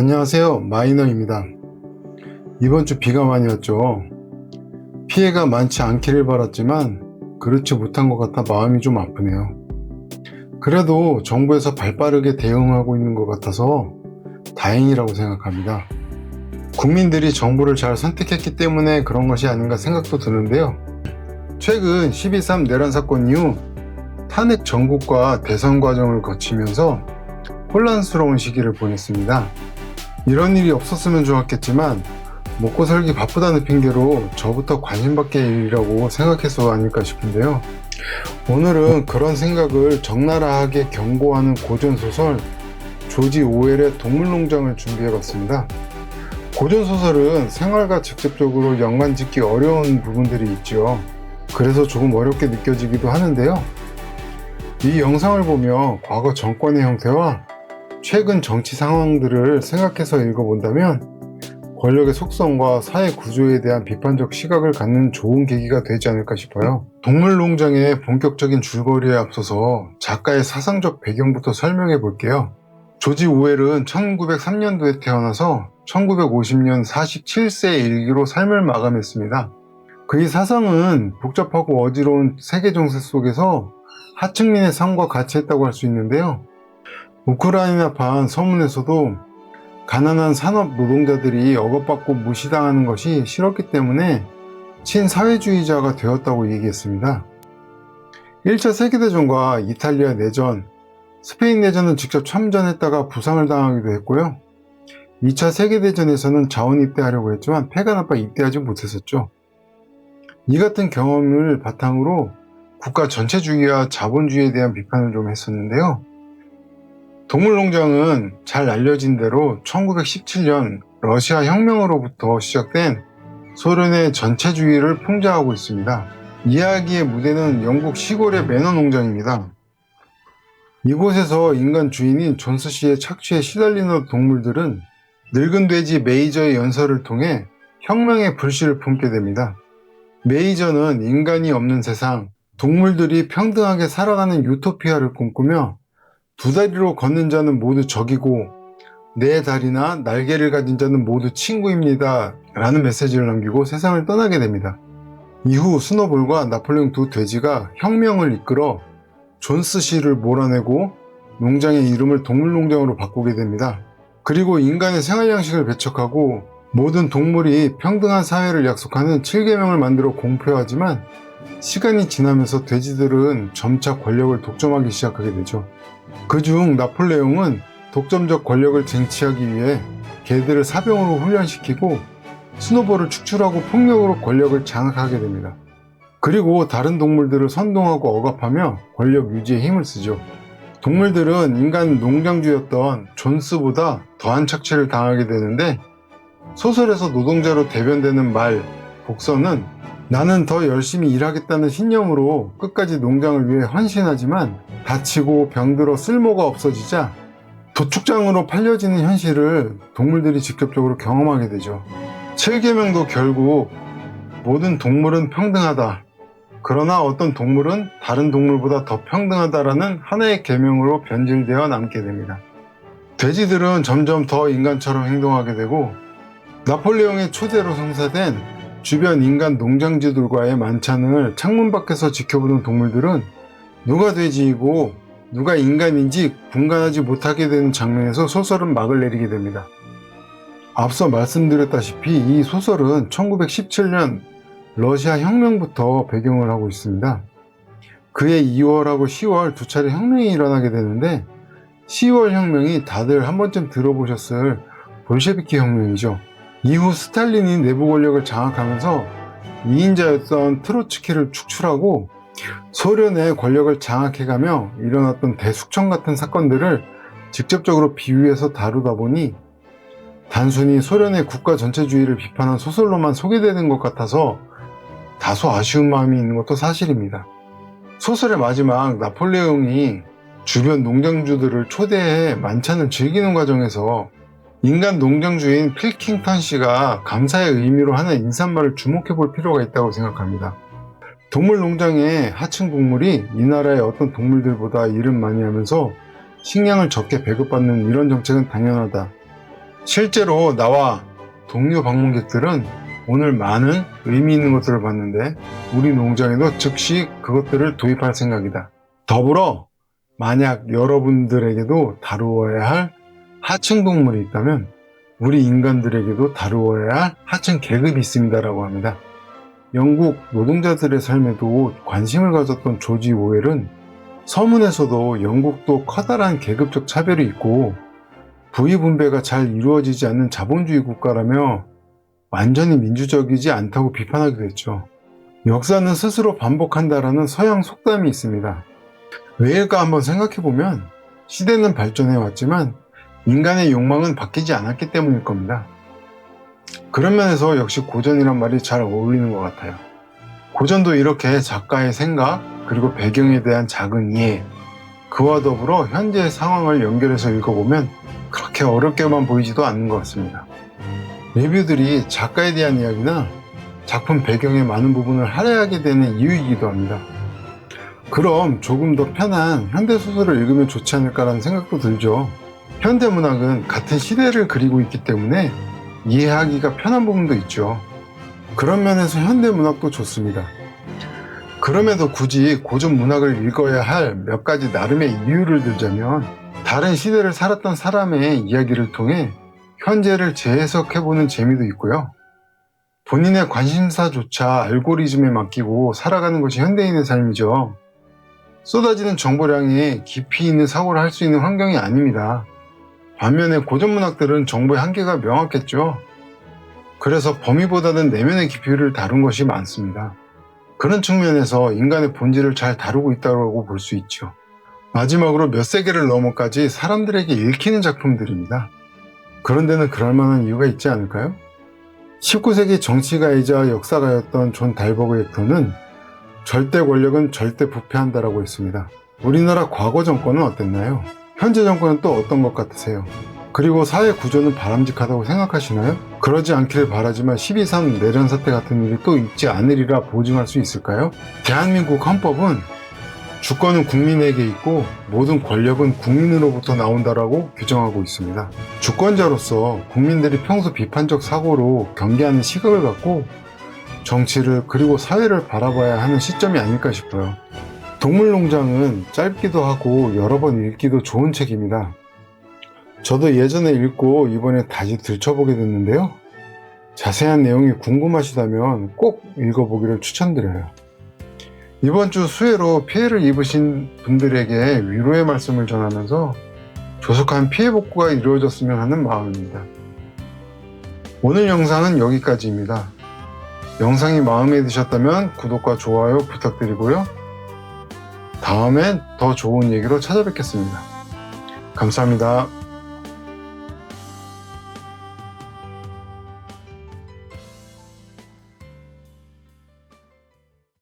안녕하세요, 마이너입니다. 이번 주 비가 많이 왔죠. 피해가 많지 않기를 바랐지만 그렇지 못한 것 같아 마음이 좀 아프네요. 그래도 정부에서 발빠르게 대응하고 있는 것 같아서 다행이라고 생각합니다. 국민들이 정부를 잘 선택했기 때문에 그런 것이 아닌가 생각도 드는데요. 최근 12.3 내란 사건 이후 탄핵 정국과 대선 과정을 거치면서 혼란스러운 시기를 보냈습니다. 이런 일이 없었으면 좋았겠지만 먹고 살기 바쁘다는 핑계로 저부터 관심받게 일이라고 생각해서 아닐까 싶은데요. 오늘은 그런 생각을 적나라하게 경고하는 고전소설 조지 오웰의 동물농장을 준비해봤습니다. 고전소설은 생활과 직접적으로 연관짓기 어려운 부분들이 있죠. 그래서 조금 어렵게 느껴지기도 하는데요. 이 영상을 보며 과거 정권의 형태와 최근 정치 상황들을 생각해서 읽어본다면 권력의 속성과 사회 구조에 대한 비판적 시각을 갖는 좋은 계기가 되지 않을까 싶어요. 동물농장의 본격적인 줄거리에 앞서서 작가의 사상적 배경부터 설명해 볼게요. 조지 오웰은 1903년도에 태어나서 1950년 47세의 일기로 삶을 마감했습니다. 그의 사상은 복잡하고 어지러운 세계 정세 속에서 하층민의 삶과 같이 했다고 할 수 있는데요. 우크라이나판 서문에서도 가난한 산업 노동자들이 억압받고 무시당하는 것이 싫었기 때문에 친사회주의자가 되었다고 얘기했습니다. 1차 세계대전과 이탈리아 내전, 스페인 내전은 직접 참전했다가 부상을 당하기도 했고요. 2차 세계대전에서는 자원 입대하려고 했지만 패가 나빠 입대하지 못했었죠. 이 같은 경험을 바탕으로 국가 전체주의와 자본주의에 대한 비판을 좀 했었는데요. 동물농장은 잘 알려진 대로 1917년 러시아 혁명으로부터 시작된 소련의 전체주의를 풍자하고 있습니다. 이야기의 무대는 영국 시골의 매너 농장입니다. 이곳에서 인간 주인인 존스 씨의 착취에 시달리는 동물들은 늙은 돼지 메이저의 연설을 통해 혁명의 불씨를 품게 됩니다. 메이저는 인간이 없는 세상, 동물들이 평등하게 살아가는 유토피아를 꿈꾸며 두 다리로 걷는 자는 모두 적이고 네 다리나 날개를 가진 자는 모두 친구입니다 라는 메시지를 남기고 세상을 떠나게 됩니다. 이후 스노볼과 나폴레옹 두 돼지가 혁명을 이끌어 존스 씨를 몰아내고 농장의 이름을 동물농장으로 바꾸게 됩니다. 그리고 인간의 생활 양식을 배척하고 모든 동물이 평등한 사회를 약속하는 7계명을 만들어 공표하지만 시간이 지나면서 돼지들은 점차 권력을 독점하기 시작하게 되죠. 그중 나폴레옹은 독점적 권력을 쟁취하기 위해 개들을 사병으로 훈련시키고 스노볼을 축출하고 폭력으로 권력을 장악하게 됩니다. 그리고 다른 동물들을 선동하고 억압하며 권력 유지에 힘을 쓰죠. 동물들은 인간 농장주였던 존스보다 더한 착취를 당하게 되는데 소설에서 노동자로 대변되는 말, 복선은 나는 더 열심히 일하겠다는 신념으로 끝까지 농장을 위해 헌신하지만 다치고 병들어 쓸모가 없어지자 도축장으로 팔려지는 현실을 동물들이 직접적으로 경험하게 되죠. 7계명도 결국 모든 동물은 평등하다. 그러나 어떤 동물은 다른 동물보다 더 평등하다라는 하나의 계명으로 변질되어 남게 됩니다. 돼지들은 점점 더 인간처럼 행동하게 되고 나폴레옹의 초대로 성사된 주변 인간 농장주들과의 만찬을 창문 밖에서 지켜보는 동물들은 누가 돼지이고 누가 인간인지 분간하지 못하게 되는 장면에서 소설은 막을 내리게 됩니다. 앞서 말씀드렸다시피 이 소설은 1917년 러시아 혁명부터 배경을 하고 있습니다. 그해 2월하고 10월 두 차례 혁명이 일어나게 되는데 10월 혁명이 다들 한 번쯤 들어보셨을 볼셰비키 혁명이죠. 이후 스탈린이 내부 권력을 장악하면서 2인자였던 트로츠키를 축출하고 소련의 권력을 장악해가며 일어났던 대숙청 같은 사건들을 직접적으로 비유해서 다루다 보니 단순히 소련의 국가 전체주의를 비판한 소설로만 소개되는 것 같아서 다소 아쉬운 마음이 있는 것도 사실입니다. 소설의 마지막 나폴레옹이 주변 농장주들을 초대해 만찬을 즐기는 과정에서 인간 농장주인 필킹턴 씨가 감사의 의미로 하는 인사말을 주목해 볼 필요가 있다고 생각합니다. 동물농장의 하층 동물이 이 나라의 어떤 동물들보다 일은 많이 하면서 식량을 적게 배급받는 이런 정책은 당연하다. 실제로 나와 동료 방문객들은 오늘 많은 의미 있는 것들을 봤는데 우리 농장에도 즉시 그것들을 도입할 생각이다. 더불어 만약 여러분들에게도 다루어야 할 하층 동물이 있다면 우리 인간들에게도 다루어야 할 하층 계급이 있습니다라고 합니다. 영국 노동자들의 삶에도 관심을 가졌던 조지 오웰은 서문에서도 영국도 커다란 계급적 차별이 있고 부위분배가 잘 이루어지지 않는 자본주의 국가라며 완전히 민주적이지 않다고 비판하기도 했죠. 역사는 스스로 반복한다라는 서양 속담이 있습니다. 왜일까 한번 생각해보면 시대는 발전해왔지만 인간의 욕망은 바뀌지 않았기 때문일 겁니다. 그런 면에서 역시 고전이란 말이 잘 어울리는 것 같아요. 고전도 이렇게 작가의 생각 그리고 배경에 대한 작은 이해, 그와 더불어 현재의 상황을 연결해서 읽어보면 그렇게 어렵게만 보이지도 않는 것 같습니다. 리뷰들이 작가에 대한 이야기나 작품 배경의 많은 부분을 할애하게 되는 이유이기도 합니다. 그럼 조금 더 편한 현대소설을 읽으면 좋지 않을까라는 생각도 들죠. 현대문학은 같은 시대를 그리고 있기 때문에 이해하기가 편한 부분도 있죠. 그런 면에서 현대문학도 좋습니다. 그럼에도 굳이 고전 문학을 읽어야 할 몇 가지 나름의 이유를 들자면 다른 시대를 살았던 사람의 이야기를 통해 현재를 재해석해보는 재미도 있고요. 본인의 관심사조차 알고리즘에 맡기고 살아가는 것이 현대인의 삶이죠. 쏟아지는 정보량에 깊이 있는 사고를 할 수 있는 환경이 아닙니다. 반면에 고전문학들은 정보의 한계가 명확했죠. 그래서 범위보다는 내면의 깊이를 다룬 것이 많습니다. 그런 측면에서 인간의 본질을 잘 다루고 있다고 볼 수 있죠. 마지막으로 몇 세기를 넘어까지 사람들에게 읽히는 작품들입니다. 그런 데는 그럴 만한 이유가 있지 않을까요? 19세기 정치가이자 역사가였던 존 달버그 헥터는 절대 권력은 절대 부패한다라고 했습니다. 우리나라 과거 정권은 어땠나요? 현재 정권은 또 어떤 것 같으세요? 그리고 사회 구조는 바람직하다고 생각하시나요? 그러지 않기를 바라지만 12.3 내란 사태 같은 일이 또 있지 않으리라 보증할 수 있을까요? 대한민국 헌법은 주권은 국민에게 있고 모든 권력은 국민으로부터 나온다라고 규정하고 있습니다. 주권자로서 국민들이 평소 비판적 사고로 경계하는 시각을 갖고 정치를 그리고 사회를 바라봐야 하는 시점이 아닐까 싶어요. 동물농장은 짧기도 하고 여러 번 읽기도 좋은 책입니다. 저도 예전에 읽고 이번에 다시 들춰보게 됐는데요. 자세한 내용이 궁금하시다면 꼭 읽어보기를 추천드려요. 이번 주 수해로 피해를 입으신 분들에게 위로의 말씀을 전하면서 조속한 피해 복구가 이루어졌으면 하는 마음입니다. 오늘 영상은 여기까지입니다. 영상이 마음에 드셨다면 구독과 좋아요 부탁드리고요. 다음엔 더 좋은 얘기로 찾아뵙겠습니다. 감사합니다.